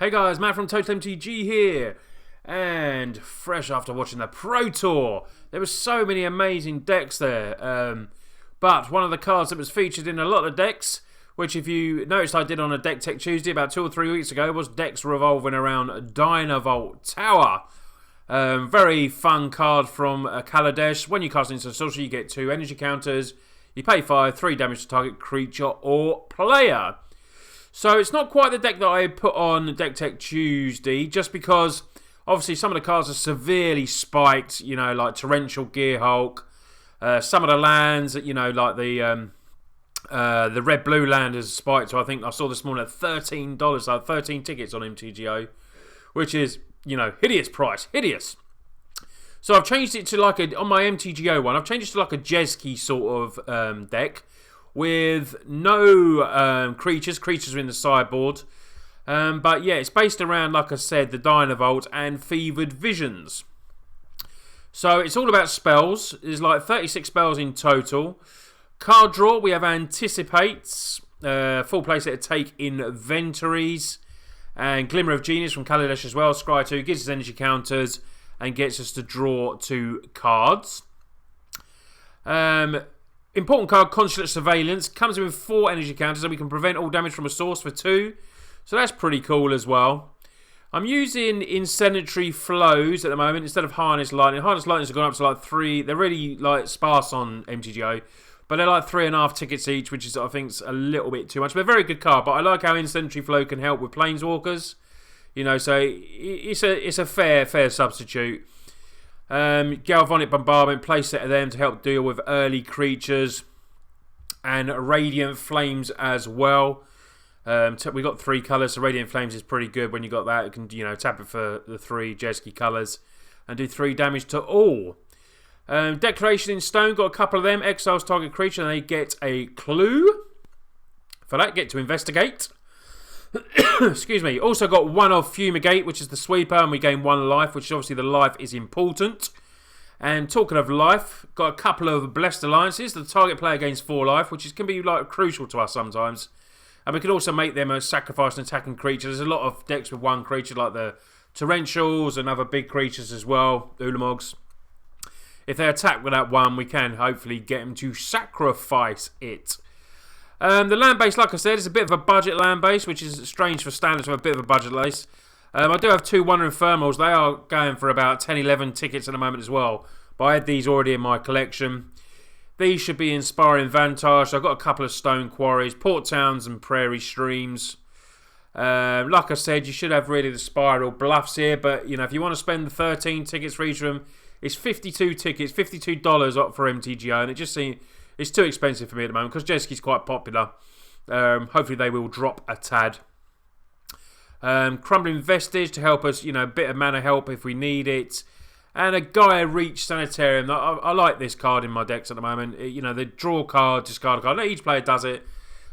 Hey guys, Matt from Total MTG here, and fresh after watching the Pro Tour. There were so many amazing decks there, but one of the cards that was featured in a lot of decks, which if you noticed I did on a Deck Tech Tuesday about 2 or 3 weeks ago, was decks revolving around Dynavolt Tower. Very fun card from Kaladesh. When you cast into the sorcery, you get 2 energy counters. You pay 5, 3 damage to target creature or player. So it's not quite the deck that I put on Deck Tech Tuesday, just because obviously some of the cards are severely spiked, you know, like Torrential Gearhulk. Some of the lands, you know, like the red-blue land is spiked, so I think I saw this morning at $13, so 13 tickets on MTGO, which is, you know, hideous price, hideous. So I've changed it to like on my MTGO one, I've changed it to like a Jeskai sort of deck, with no creatures are in the sideboard. But yeah, it's based around, like I said, the Dynavolt and Fevered Visions. So it's all about spells. There's like 36 spells in total. Card draw, we have Anticipates, full play set to take Inventories, and Glimmer of Genius from Kaladesh as well. Scry 2 gives us energy counters and gets us to draw 2 cards. Important card, Consulate Surveillance. Comes in with 4 energy counters, and we can prevent all damage from a source for 2. So that's pretty cool as well. I'm using Incendiary Flows at the moment instead of Harness Lightning. Harness Lightnings have gone up to like 3. They're really like sparse on MTGO, but they're like 3.5 tickets each, which is, I think, is a little bit too much. But a very good card. But I like how Incendiary Flow can help with Planeswalkers. You know, so it's a fair substitute. Galvanic Bombardment, play set of them to help deal with early creatures, and Radiant Flames as well. We got 3 colours, so Radiant Flames is pretty good when you got that. You can, you know, tap it for the 3 Jeskai colours and do 3 damage to all. Declaration in Stone, got a couple of them. Exiles target creature, and they get a clue. For that, get to investigate. Excuse me. Also got one of Fumigate, which is the sweeper, and we gain 1 life, which is obviously the life is important. And talking of life, got a couple of Blessed Alliances. The target player gains 4 life, which can be like crucial to us sometimes. And we can also make them a sacrifice and attacking creature. There's a lot of decks with 1 creature, like the Torrentials and other big creatures as well, Ulamogs. If they attack with that 1, we can hopefully get them to sacrifice it. The land base, like I said, is a bit of a budget land base, which is strange for standards of a bit of a budget base. I do have 2 Wonder Infernals. They are going for about 10, 11 tickets at the moment as well. But I had these already in my collection. These should be Inspiring Vantage. So I've got a couple of Stone Quarries, Port Towns and Prairie Streams. Like I said, you should have really the Spiral Bluffs here. But, you know, if you want to spend the 13 tickets for each of them, it's 52 tickets, $52 up for MTGO. And it just seems... it's too expensive for me at the moment because Jeskai's quite popular. Hopefully they will drop a tad. Crumbling Vestige to help us, you know, a bit of mana help if we need it. And a Gaia Reach Sanitarium. I like this card in my decks at the moment. You know, the draw card, discard a card. Not each player does it.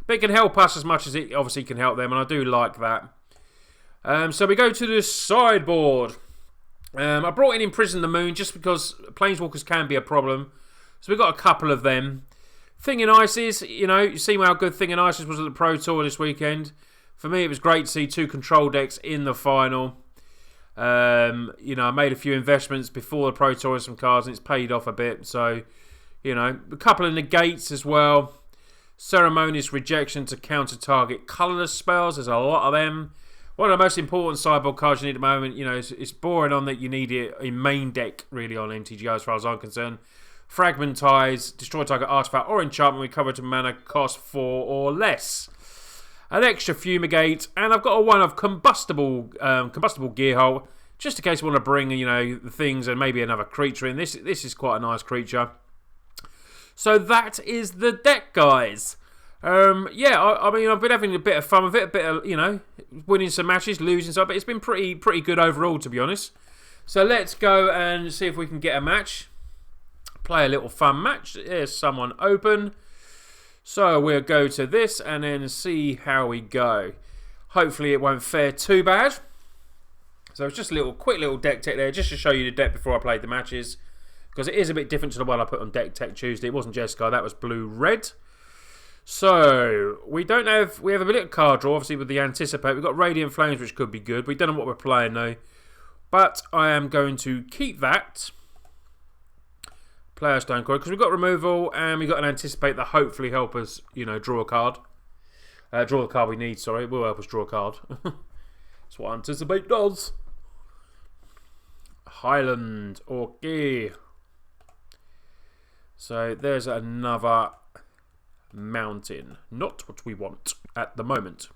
But it can help us as much as it obviously can help them. And I do like that. So we go to the sideboard. I brought in Imprison the Moon just because Planeswalkers can be a problem. So we've got a couple of them. Thing in Ices, you know, you see how good Thing in Ices was at the Pro Tour this weekend. For me, it was great to see 2 control decks in the final. You know, I made a few investments before the Pro Tour in some cards, and it's paid off a bit. So, you know, a couple of negates as well. Ceremonious Rejection to counter target colourless spells. There's a lot of them. One of the most important sideboard cards you need at the moment, you know, it's boring on that you need it in main deck, really, on MTGO as far as I'm concerned. Fragmentize, destroy target artifact or enchantment, recover to mana cost 4 or less. An extra Fumigate, and I've got a 1 of Combustible Gearhulk, just in case I want to bring, you know, the things and maybe another creature in. This is quite a nice creature. So that is the deck, guys. Yeah, I mean, I've been having a bit of fun with it, a bit of, you know, winning some matches, losing some, but it's been pretty good overall, to be honest. So let's go and see if we can get a match. Play a little fun match. There's someone open. So we'll go to this and then see how we go. Hopefully it won't fare too bad. So it's just a quick little deck tech there, just to show you the deck before I played the matches. Because it is a bit different to the one I put on Deck Tech Tuesday. It wasn't Jeskai, that was blue-red. So, we have a bit of card draw, obviously, with the Anticipate. We've got Radiant Flames, which could be good. We don't know what we're playing, though. But I am going to keep that. Player Stone Coin, because we've got Removal, and we've got an Anticipate that hopefully help us, draw a card. Draw the card we need, sorry. It will help us draw a card. That's what Anticipate does. Highland. Okay. So, there's another mountain. Not what we want at the moment.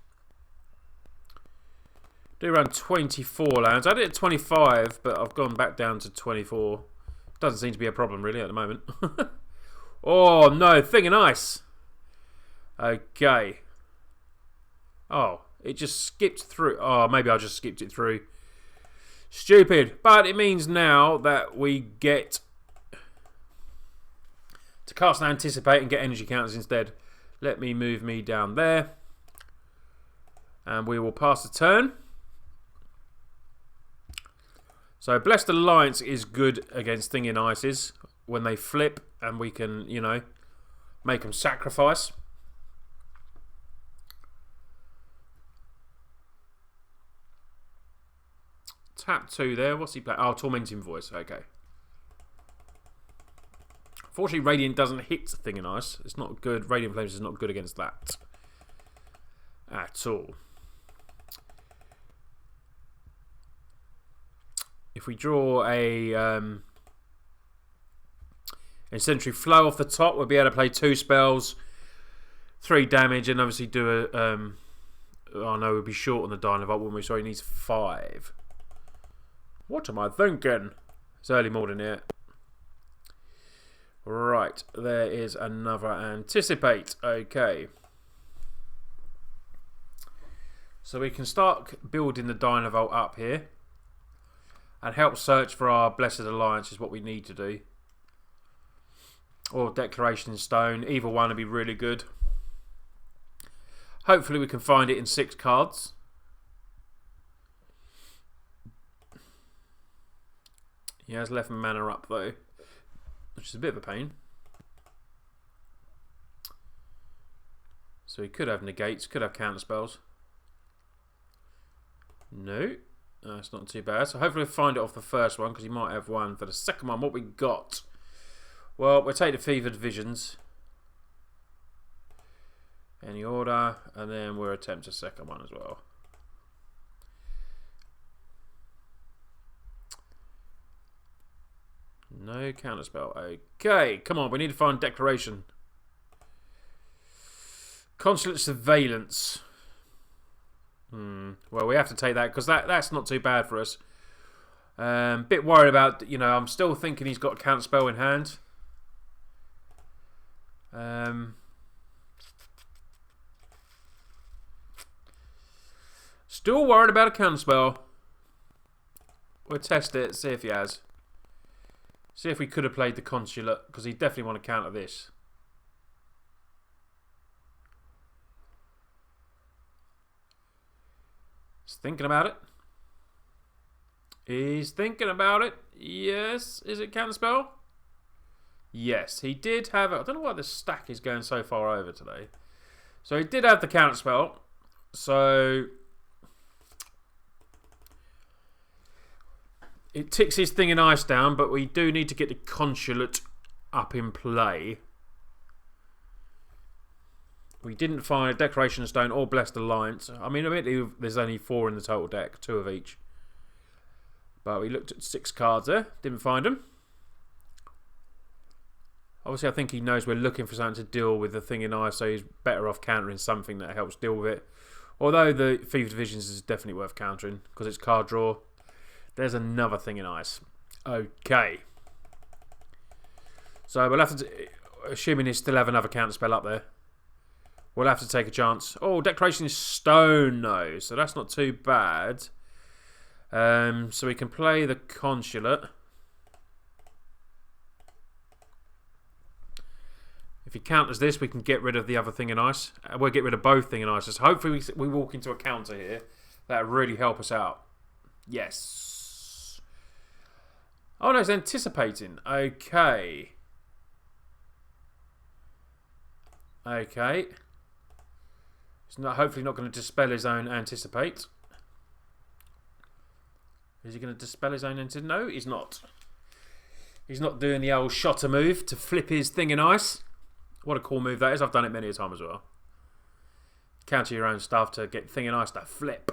Do around 24 lands. I did 25, but I've gone back down to 24. Doesn't seem to be a problem really at the moment. Oh no, Thing and Ice. Okay. Oh, it just skipped through. Oh, maybe I just skipped it through. Stupid. But it means now that we get to cast and Anticipate and get energy counters instead. Let me move me down there. And we will pass the turn. So Blessed Alliance is good against Thingin' Ices when they flip and we can, make them sacrifice. Tap 2 there. What's he playing? Oh, Tormenting Voice. Okay. Fortunately, Radiant doesn't hit Thingin' Ice. It's not good. Radiant Flames is not good against that at all. If we draw a Incendiary Flow off the top, we'll be able to play 2 spells, 3 damage, and obviously do a... oh no, we'll be short on the Dynavolt, wouldn't we? Sorry, he needs 5. What am I thinking? It's early morning here. Right, there is another Anticipate. Okay. So we can start building the Dynavolt up here. And help search for our Blessed Alliance is what we need to do. Or Declaration in Stone. Either one would be really good. Hopefully we can find it in 6 cards. He has left mana up though, which is a bit of a pain. So he could have negates, could have counter spells. No. That's not too bad. So hopefully we'll find it off the first one, because he might have one for the second one. What we got? Well, we'll take the Fevered Visions. Any order. And then we'll attempt a second one as well. No counterspell. Okay, come on. We need to find Declaration. Consulate Surveillance. Well, we have to take that because that's not too bad for us. Bit worried about, I'm still thinking he's got a counterspell in hand. Still worried about a counterspell. We'll test it, see if he has. See if we could have played the Consulate, because he definitely want to counter this. He's thinking about it. He's thinking about it. Yes. Is it counterspell? Yes, he did have it. I don't know why the stack is going so far over today. So he did have the counterspell. So it ticks his Thing in Ice down, but we do need to get the Consulate up in play. We didn't find a Declaration of Stone or Blessed Alliance. I mean, admittedly, there's only 4 in the total deck, 2 of each. But we looked at 6 cards there, didn't find them. Obviously, I think he knows we're looking for something to deal with the Thing in Ice, so he's better off countering something that helps deal with it. Although the Fevered Visions is definitely worth countering, because it's card draw. There's another Thing in Ice. Okay. So we'll have to, assuming he still have another counterspell up there, we'll have to take a chance. Oh, Declaration is Stone, though, so that's not too bad. So we can play the Consulate. If he counters this, we can get rid of the other Thing in Ice. We'll get rid of both Thing in Ices. Hopefully we walk into a counter here. That'll really help us out. Yes. Oh no, it's anticipating. Okay. Okay. He's hopefully not going to dispel his own Anticipate. Is he going to dispel his own Anticipate? No, he's not. He's not doing the old shotter move to flip his thing in ice. What a cool move that is. I've done it many a time as well. Counter your own stuff to get thing in ice to flip.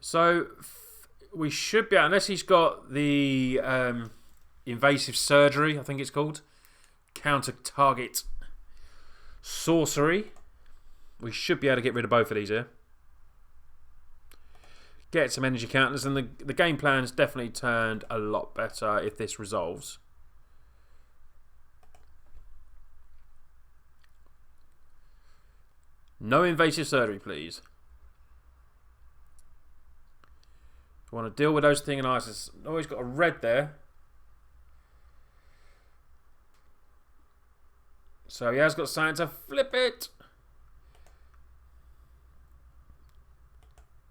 So we should be, unless he's got the invasive surgery, I think it's called. Counter target sorcery. We should be able to get rid of both of these here. Get some energy counters, and the game plan's definitely turned a lot better if this resolves. No invasive surgery, please. I want to deal with those thing and ices. Oh, he's got a red there. So he has got something to flip it.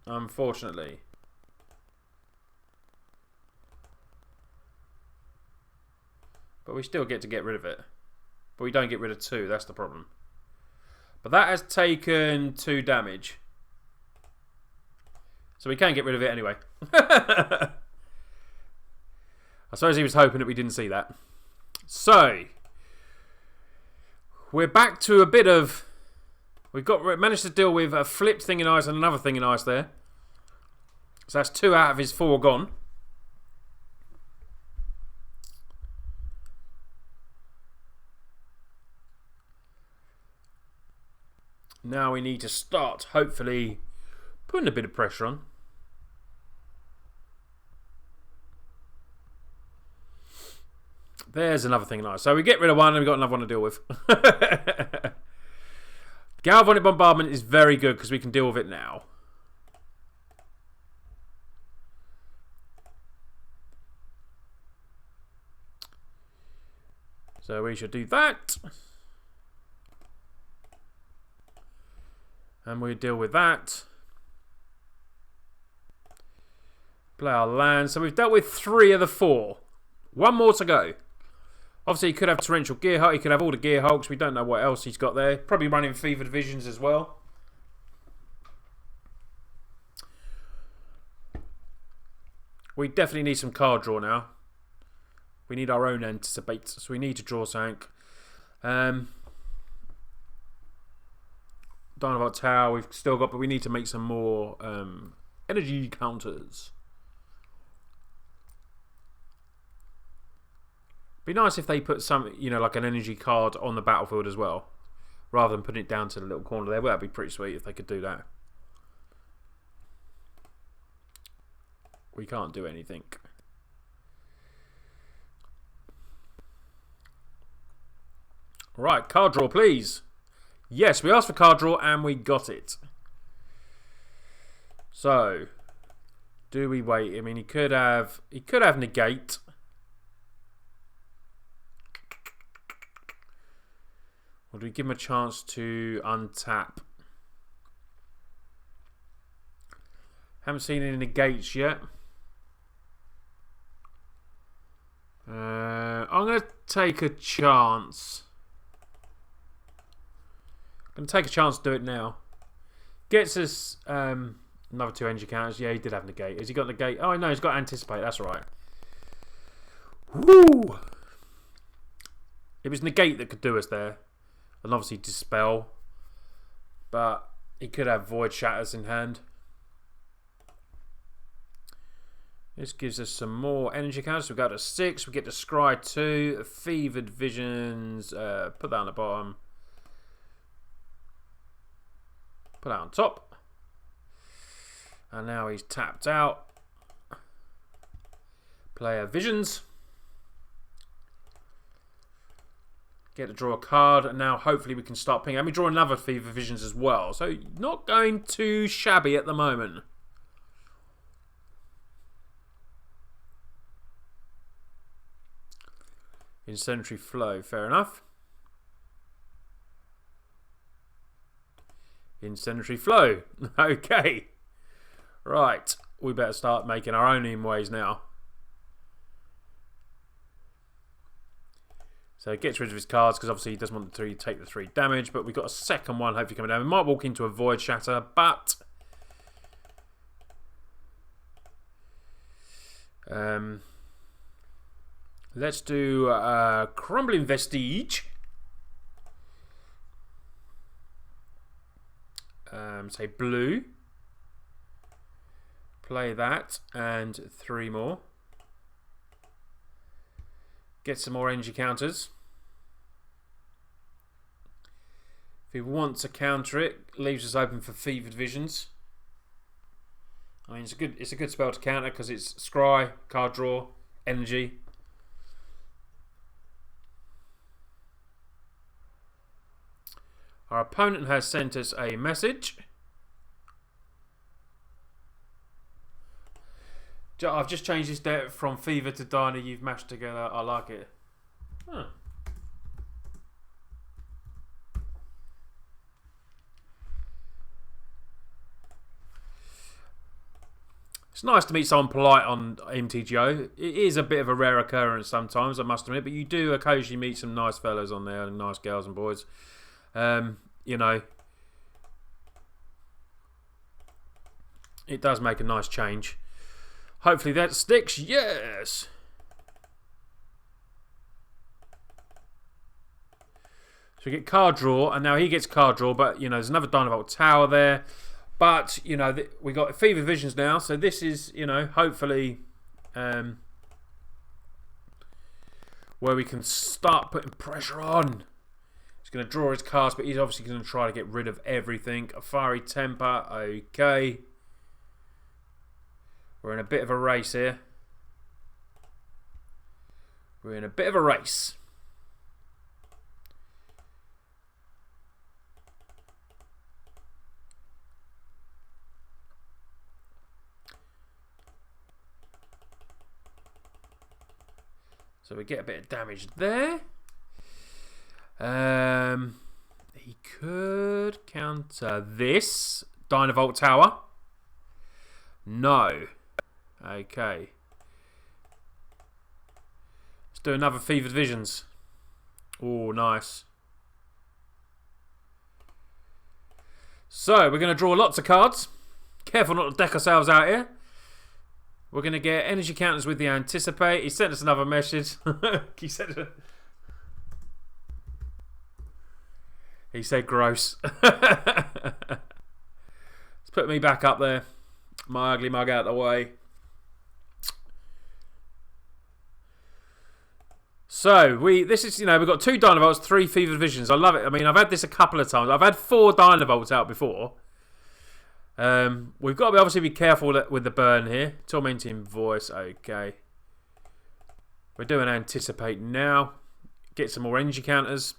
Unfortunately. But we still get to get rid of it. But we don't get rid of 2. That's the problem. But that has taken 2 damage. So we can get rid of it anyway. I suppose he was hoping that we didn't see that. So we're back to a bit of... We've managed to deal with a flipped thing in ice and another thing in ice there. So that's 2 out of his 4 gone. Now we need to start, hopefully, putting a bit of pressure on. There's another thing in ice. So we get rid of 1 and we've got another one to deal with. Galvanic Bombardment is very good because we can deal with it now. So we should do that. And we deal with that. Play our land. So we've dealt with 3 of the 4. 1 more to go. Obviously, he could have Torrential Gearhulk. He could have all the Gearhulks. We don't know what else he's got there. Probably running Fevered Visions as well. We definitely need some card draw now. We need our own Anticipate. So we need to draw something. Dynavolt Tower we've still got, but we need to make some more energy counters. Be nice if they put some, like an energy card on the battlefield as well, rather than putting it down to the little corner there. Well, that'd be pretty sweet if they could do that. We can't do anything. Right, card draw, please. Yes, we asked for card draw and we got it. So, do we wait? I mean, he could have negate. Or do we give him a chance to untap? Haven't seen any negates yet. I'm going to take a chance. Going to take a chance to do it now. Gets us another 2 energy counters. Yeah, he did have negate. Has he got negate? Oh, no, he's got Anticipate. That's right. Woo! It was negate that could do us there. And obviously dispel. But he could have Void Shatters in hand. This gives us some more energy counters. We go to 6. We get to Scry 2. Fevered Visions. Put that on the bottom. Put that on top. And now he's tapped out. Player Visions. Get to draw a card. And now hopefully we can start pinging. And we draw another Fevered Visions as well. So not going too shabby at the moment. Incendiary Flow. Fair enough. Incendiary Flow. Okay. Right. We better start making our own ways now. So he gets rid of his cards because obviously he doesn't want to take the 3 damage. But we've got a second one hopefully coming down. We might walk into a Void Shatter, but let's do Crumbling Vestige. Say blue. Play that and 3 more. Get some more energy counters. If he wants to counter it, leaves us open for Fevered Visions. I mean, it's a good spell to counter because it's scry, card draw, energy. Our opponent has sent us a message. I've just changed this deck from Fever to Dyna. You've mashed together. I like it. Huh. It's nice to meet someone polite on MTGO. It is a bit of a rare occurrence sometimes, I must admit, but you do occasionally meet some nice fellas on there and nice girls and boys. You know, it does make a nice change. Hopefully that sticks. Yes. So we get card draw, and now he gets card draw, but you know there's another Dynavolt Tower there. But you know we got Fever Visions now, so this is hopefully where we can start putting pressure on. He's going to draw his cards, but he's obviously going to try to get rid of everything. A Fiery Temper, okay. We're in a bit of a race here. We're in a bit of a race. So we get a bit of damage there. He could counter this Dynavolt Tower. No. Okay. Let's do another Fevered Visions. Oh, nice. So, we're going to draw lots of cards. Careful not to deck ourselves out here. We're going to get energy counters with the Anticipate. He sent us another message. He said gross. Let's put me back up there. My ugly mug out of the way. So this is we've got 2 Dynavolts, 3 Fevered Visions. I love it. I mean, I've had this a couple of times. I've had 4 Dynavolts out before. We've got to obviously be careful with the burn here. Tormenting Voice, okay. We're doing Anticipate now. Get some more energy counters.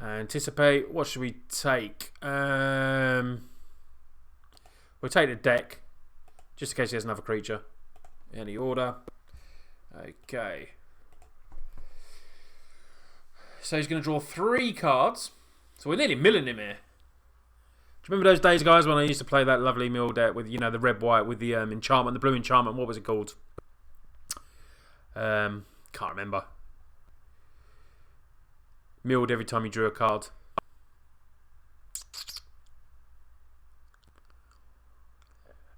Anticipate. What should we take? We'll take the deck, just in case he has another creature. Any order. Okay. So he's going to draw 3 cards. So we're nearly milling him here. Do you remember those days, guys, when I used to play that lovely mill deck with, the red-white with the enchantment, the blue enchantment? What was it called? Can't remember. Milled every time you drew a card.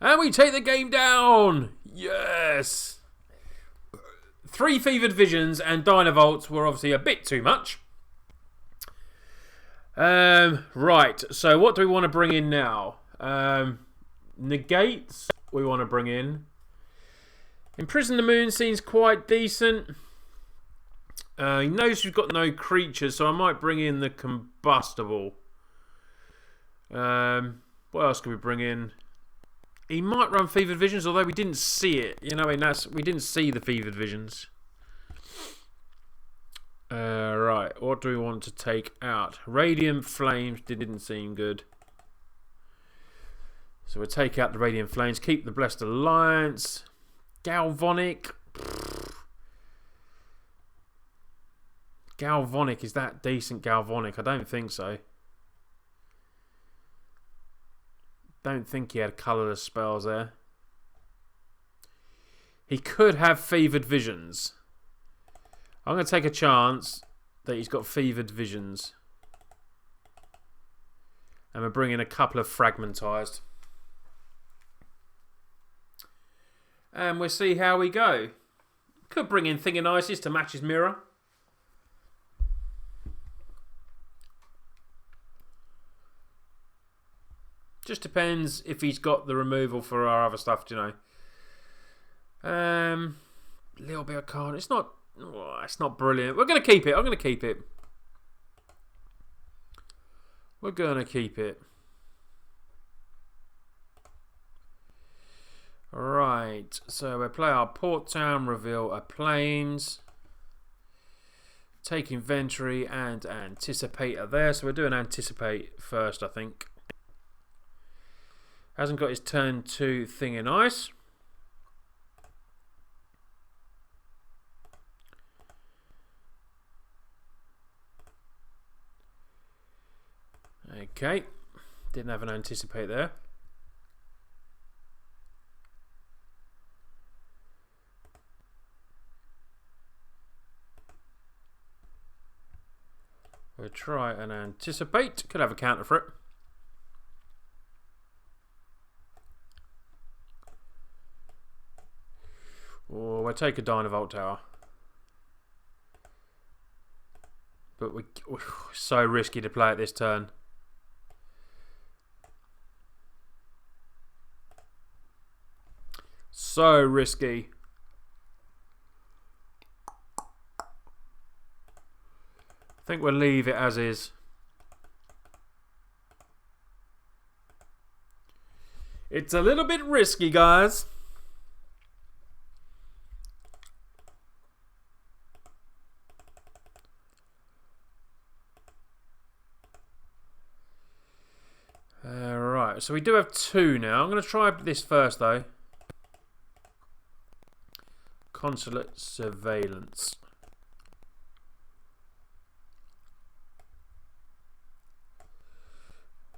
And we take the game down! Yes! 3 Fevered Visions and Dynavolts were obviously a bit too much. Right, so what do we want to bring in now? Negates we want to bring in. Imprison the Moon seems quite decent. He knows we've got no creatures, so I might bring in the Combustible. What else can we bring in? He might run Fevered Visions, although we didn't see it. We didn't see the Fevered Visions. Right, what do we want to take out? Radiant Flames didn't seem good. So we'll take out the Radiant Flames, keep the Blessed Alliance. Galvanic. Galvanic, is that decent Galvanic? I don't think so. Don't think he had colourless spells there. He could have Fevered Visions. I'm going to take a chance that he's got Fevered Visions. And we're bringing a couple of Fragmentized. And we'll see how we go. Could bring in Thing and Isis to match his mirror. Just depends if he's got the removal for our other stuff, you know. Little bit of card. It's not brilliant. We're going to keep it. I'm going to keep it. We're going to keep it. Right. So we play our Port Town, reveal our planes. Take Inventory and Anticipator there. So we're doing Anticipate first, I think. Hasn't got his turn 2 Thing in Ice. Okay. Didn't have an Anticipate there. We'll try and Anticipate. Could have a counter for it. Or we'll take a Dynavolt Tower. But we're so risky to play at this turn. So risky. I think we'll leave it as is. It's a little bit risky, guys. Right, so we do have 2 now. I'm going to try this first, though. Consulate Surveillance.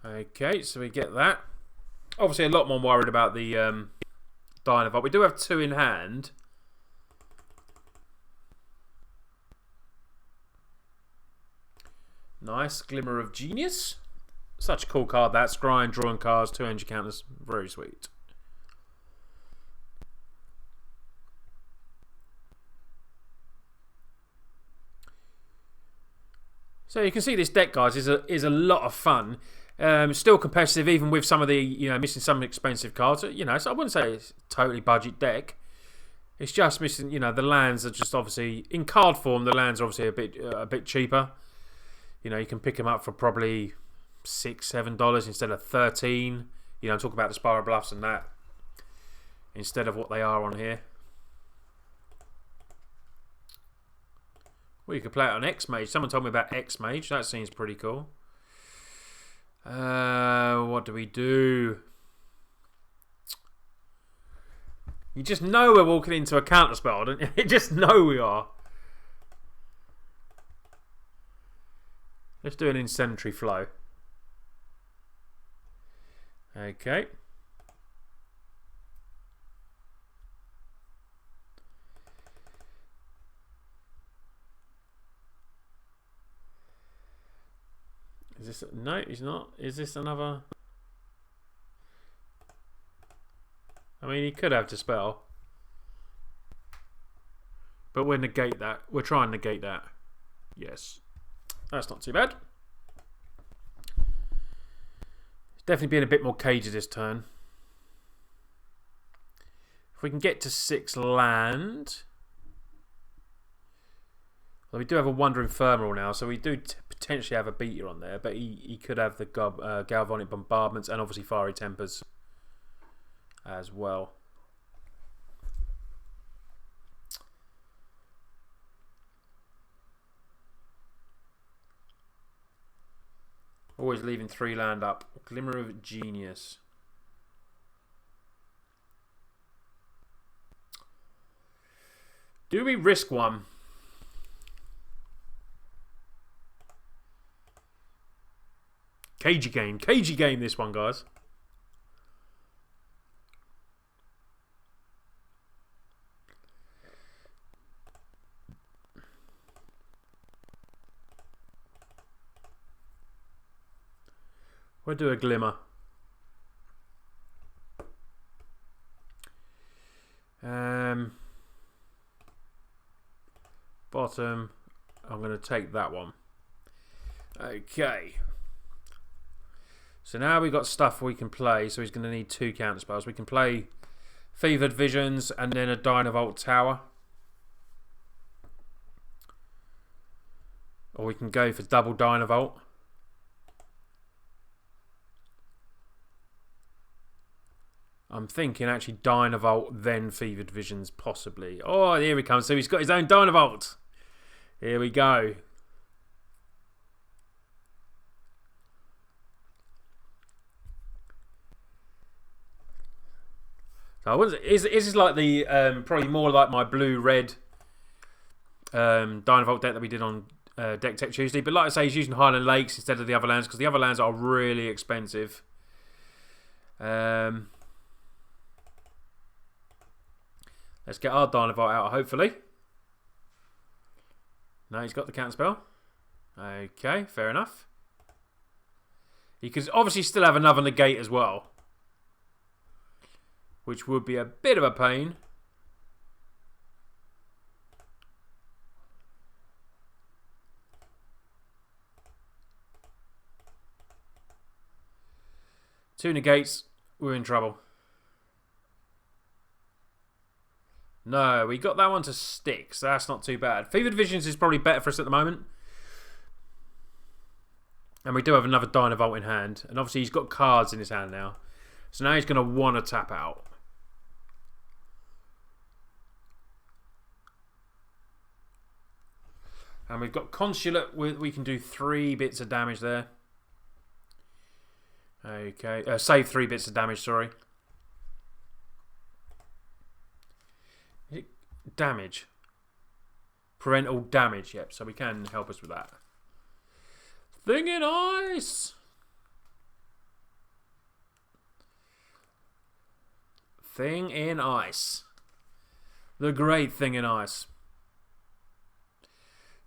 Okay, so we get that. Obviously, a lot more worried about the Dynavolt. We do have 2 in hand. Nice. Glimmer of Genius. Such a cool card, that. Scrying, drawing cards, 2 energy counters. Very sweet. So you can see this deck, guys, is a lot of fun. Still competitive, even with some of the, missing some expensive cards. So I wouldn't say it's a totally budget deck. It's just missing, the lands are just obviously in card form. The lands are obviously a bit cheaper. You can pick them up for probably $6-7 instead of $13. Talk about the Spiral Bluffs and that instead of what they are on here. Well, you could play it on X-Mage. Someone told me about X-Mage. That seems pretty cool. What do we do? You just know we're walking into a counterspell, don't you? You just know we are. Let's do an Incendiary Flow. Okay. Is this... No, he's not. Is this another... I mean, he could have Dispel. But we'll negate that. We'll try and negate that. Yes. That's not too bad. Definitely being a bit more cagey this turn. If we can get to 6 land... Well, we do have a Wandering Ephemeral now, so we do potentially have a beater on there, but he could have the Galvanic Bombardments and obviously Fiery Tempers as well. Always leaving 3 land up. Glimmer of Genius. Do we risk one? Cagey game. Cagey game, this one, guys. We'll do a Glimmer. Bottom. I'm going to take that one. Okay. So now we've got stuff we can play. So he's going to need 2 counter spells. We can play Fevered Visions and then a Dynavolt Tower. Or we can go for double Dynavolt. I'm thinking actually Dynavolt, then Fevered Visions, possibly. Oh, here he comes. So he's got his own Dynavolt. Here we go. So this is like the probably more like my blue-red Dynavolt deck that we did on Deck Tech Tuesday. But like I say, he's using Highland Lakes instead of the other lands because the other lands are really expensive. Let's get our Dynavolt out, hopefully. No, he's got the counter spell. Okay, fair enough. He could obviously still have another negate as well, which would be a bit of a pain. Two negates, we're in trouble. No, we got that one to stick, so that's not too bad. Fevered Visions is probably better for us at the moment. And we do have another Dynavolt in hand. And obviously he's got cards in his hand now. So now he's going to want to tap out. And we've got Consulate. We can do 3 bits of damage there. Okay. Save 3 bits of damage, sorry. Damage. Prevent all damage, yep. So we can help us with that. Thing in Ice! Thing in Ice. The great Thing in Ice.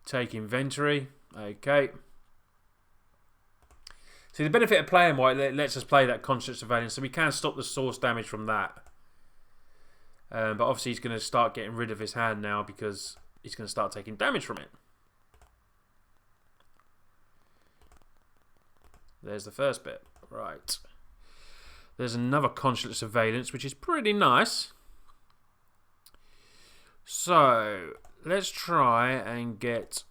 Take inventory. Okay. See, the benefit of playing white, it lets us play that Constant Surveillance, so we can stop the source damage from that. But obviously he's going to start getting rid of his hand now because he's going to start taking damage from it. There's the first bit. Right. There's another Consulate Surveillance, which is pretty nice. So, let's try and get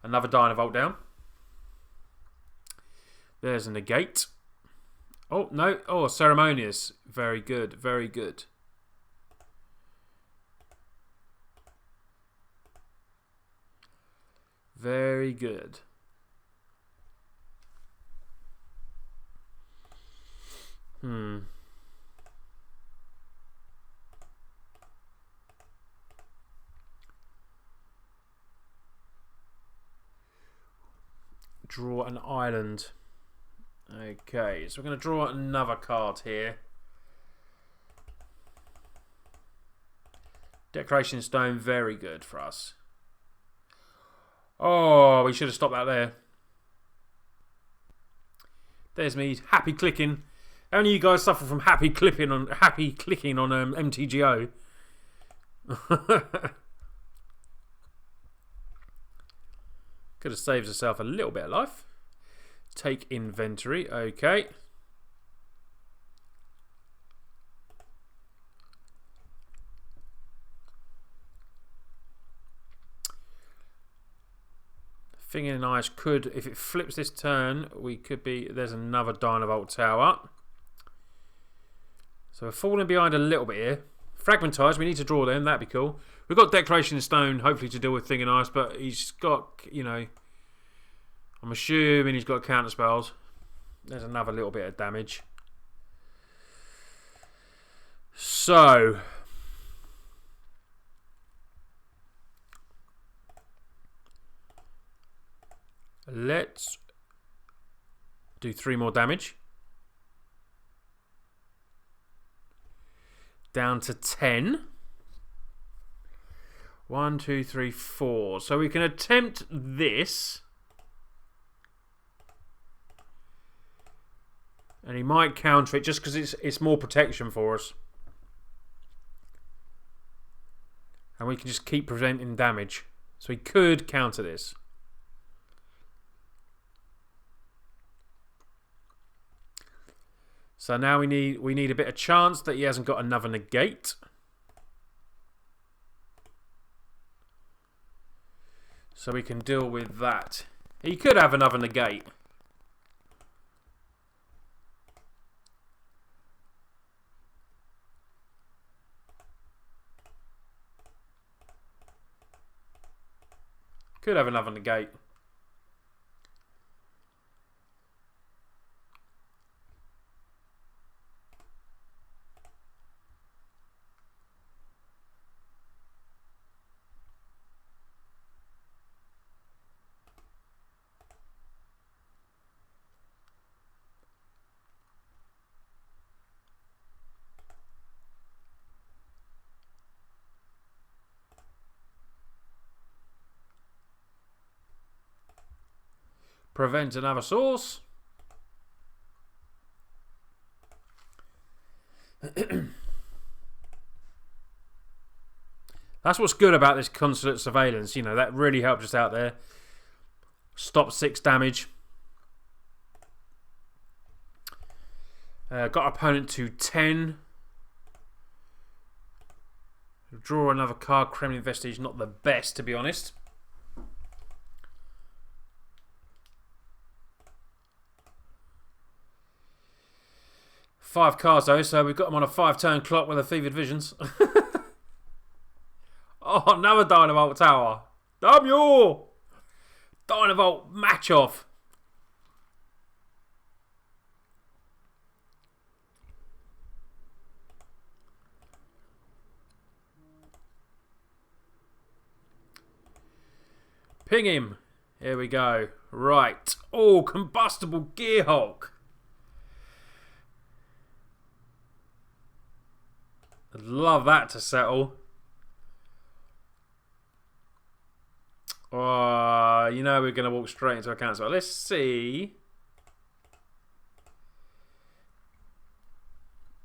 another Dynavolt down. There's a negate. Oh, no. Oh, Ceremonious. Very good. Very good. Very good. Draw an island. Okay, so we're going to draw another card here. Decoration Stone, very good for us. Oh, we should have stopped that there. There's me, happy clicking. Only you guys suffer from happy clicking on MTGO. Could have saved herself a little bit of life. Take inventory, okay. Thing in Ice could, if it flips this turn, we could be, there's another Dynavolt Tower. So we're falling behind a little bit here. Fragmentized, we need to draw them, that'd be cool. We've got Decoration Stone, hopefully to deal with Thing in Ice, but he's got, you know, I'm assuming he's got counter spells. There's another little bit of damage. So, let's do 3 more damage. Down to 10. 1, 2, 3, 4. So we can attempt this. And he might counter it just because it's more protection for us. And we can just keep preventing damage. So he could counter this. So now we need a bit of chance that he hasn't got another negate. So we can deal with that. He could have another negate. Could have another negate. Prevent another source. That's what's good about this Consulate Surveillance. You know, that really helps us out there. Stop 6 damage. Got opponent to 10. Draw another card. Kremlin Vestige, not the best, to be honest. Five cards though, so we've got them on a 5-turn clock with a Fevered Visions. Oh, another Dynavolt Tower. Damn you! Dynavolt match off. Ping him. Here we go. Right. Oh, combustible Gear Hulk. I'd love that to settle. Oh, you know we're going to walk straight into a cancel. Let's see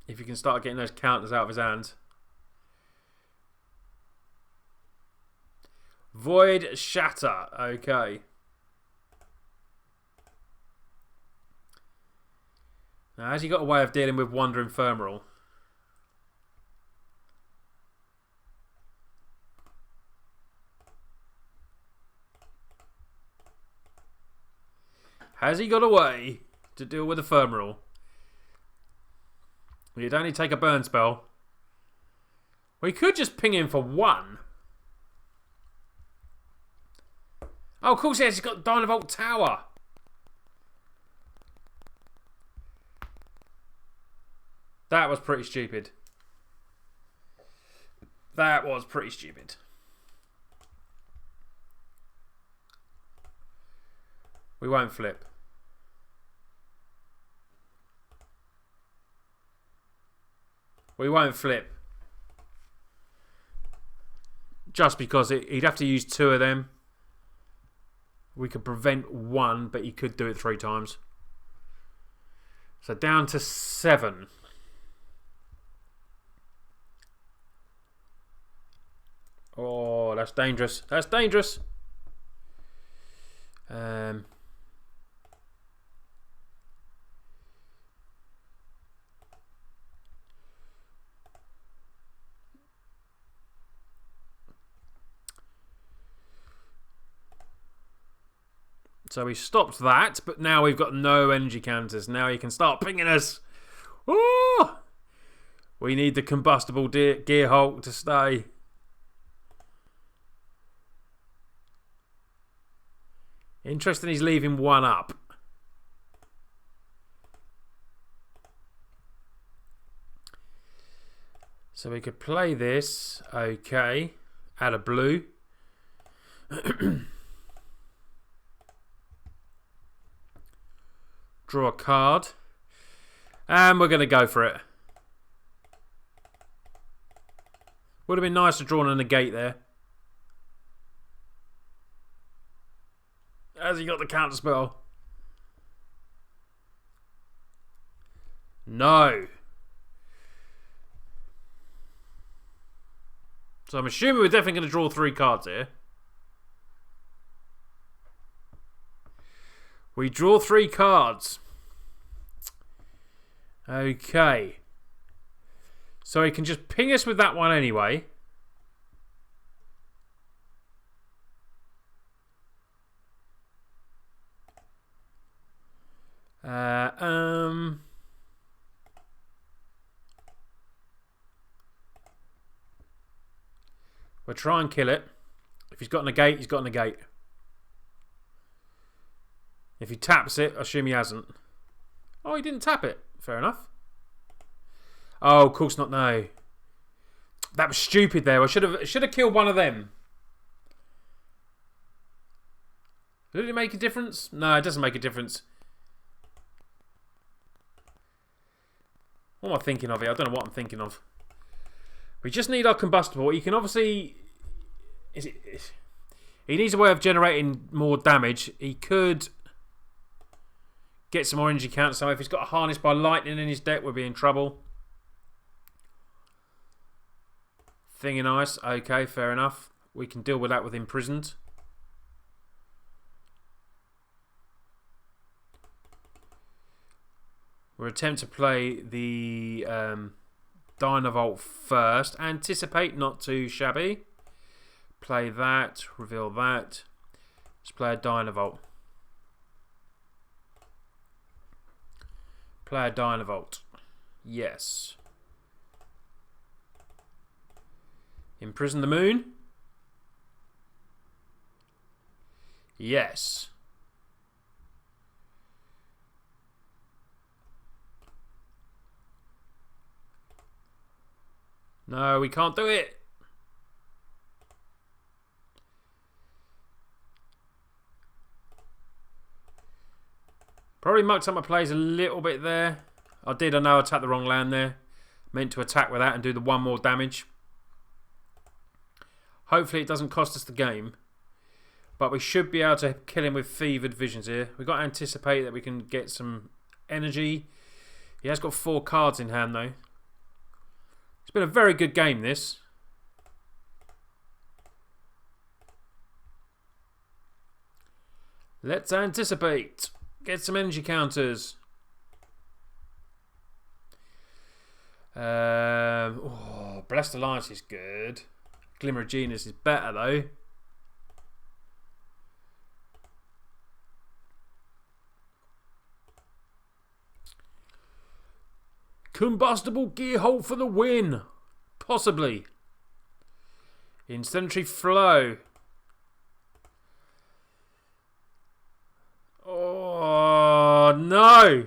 if you can start getting those counters out of his hand. Void Shatter. Okay. Now, has he got a way of dealing with Wonder Ephemeral? Has he got a way to deal with Ephemeral? You'd only take a burn spell. We could just ping him for 1. Oh, of course he has. He's got Dynavolt Tower. That was pretty stupid. That was pretty stupid. We won't flip. We won't flip. Just because he'd have to use 2 of them. We could prevent 1, but he could do it 3 times. So down to 7. Oh, that's dangerous. That's dangerous. So we stopped that, but now we've got no energy counters. Now he can start pinging us. Ooh! We need the combustible Gear Hulk to stay. Interesting, he's leaving 1 up. So we could play this. Okay. Add a blue. Draw a card. And we're going to go for it. Would have been nice to draw a negate there. Has he got the counter spell? no. So I'm assuming we're definitely going to draw 3 cards here. We draw 3 cards. Okay. So he can just ping us with that one anyway. We'll try and kill it. If he's got a negate, he's got a negate. If he taps it, I assume he hasn't. Oh, he didn't tap it. Fair enough. Oh, of course not, no. That was stupid there. I should have killed one of them. Did it make a difference? No, it doesn't make a difference. What am I thinking of here? I don't know what I'm thinking of. We just need our combustible. He can obviously... He needs a way of generating more damage. He could get some more energy count. So if he's got a harness by lightning in his deck, we'll be in trouble. Thingy nice. Okay, fair enough. We can deal with that with Imprisoned. We'll attempt to play the Dynavolt first. Anticipate, not too shabby. Play that. Reveal that. Let's play a Dynavolt. Play a Dynavolt. Yes. Imprison the moon. Yes. No, we can't do it. Probably mucked up my plays a little bit there. I know I attacked the wrong land there. Meant to attack with that and do the 1 more damage. Hopefully it doesn't cost us the game. But we should be able to kill him with Fevered Visions here. We've got to anticipate that we can get some energy. He has got 4 cards in hand though. It's been a very good game, this. Let's anticipate. Get some energy counters. Blessed Alliance is good. Glimmer of Genius is better, though. Combustible Gearhold for the win. Possibly. Incendiary Flow. Oh, no.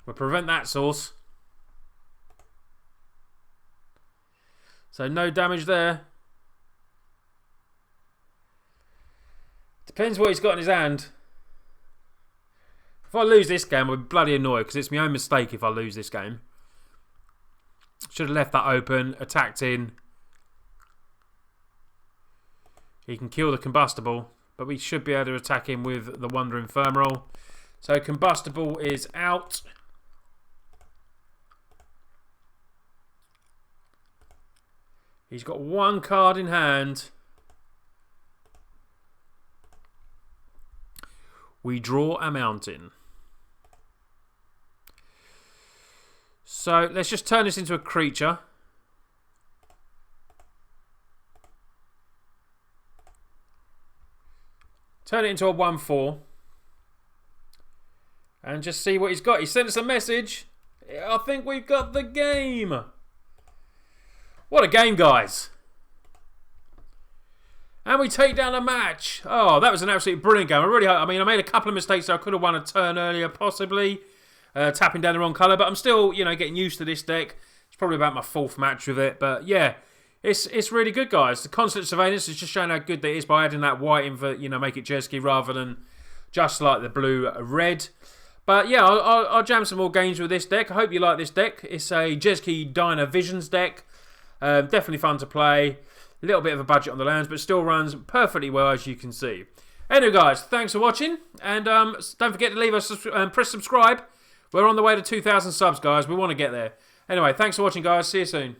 We'll prevent that source. So no damage there. Depends what he's got in his hand. If I lose this game, I'll be bloody annoyed because it's my own mistake if I lose this game. Should have left that open, attacked in. He can kill the combustible, but we should be able to attack him with the Wonder Ephemeral. So combustible is out. He's got 1 card in hand. We draw a mountain. So let's just turn this into a creature. Turn it into a 1/4. And just see what he's got. He sent us a message. I think we've got the game. What a game, guys. And we take down a match. Oh, that was an absolutely brilliant game. I made a couple of mistakes, so I could have won a turn earlier, possibly. Tapping down the wrong colour. But I'm still, getting used to this deck. It's probably about my 4th match with it. But yeah, it's really good, guys. The Constant Surveillance is just showing how good that is by adding that white in for, make it Jeskai rather than just like the blue-red. But yeah, I'll jam some more games with this deck. I hope you like this deck. It's a Jeskai Dynavolt Visions deck. Definitely fun to play. A little bit of a budget on the lands, but still runs perfectly well, as you can see. Anyway, guys, thanks for watching. And don't forget to leave us press subscribe. We're on the way to 2,000 subs, guys. We want to get there. Anyway, thanks for watching, guys. See you soon.